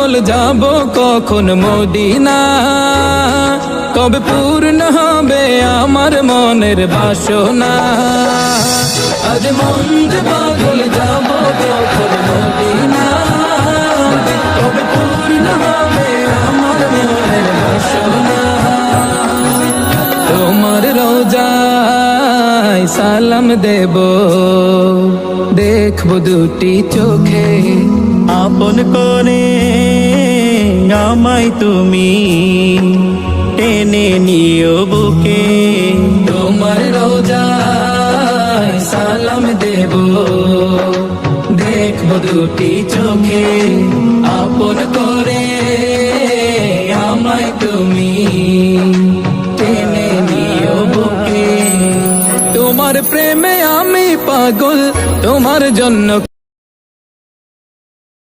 পাগল যাব কখন মদিনা, কবে পূর্ণ হবে আমার মনের বাসনা। আজ মন যে পাগল যাব কখন মদিনা, কবে পূর্ণ হবে আমার মনের বাসনা। তোমার রোজায় সালাম দেব, দেখব দুটি চোখে, আপন করে আমায় তুমি টেনে নিও বুকে। তোমার রোজায় সালাম দেব, দেখব দুটি চোখে, আপন করে আমায় তুমি টেনে নিও বুকে। তোমার প্রেমে আমি পাগল, তোমার জন্য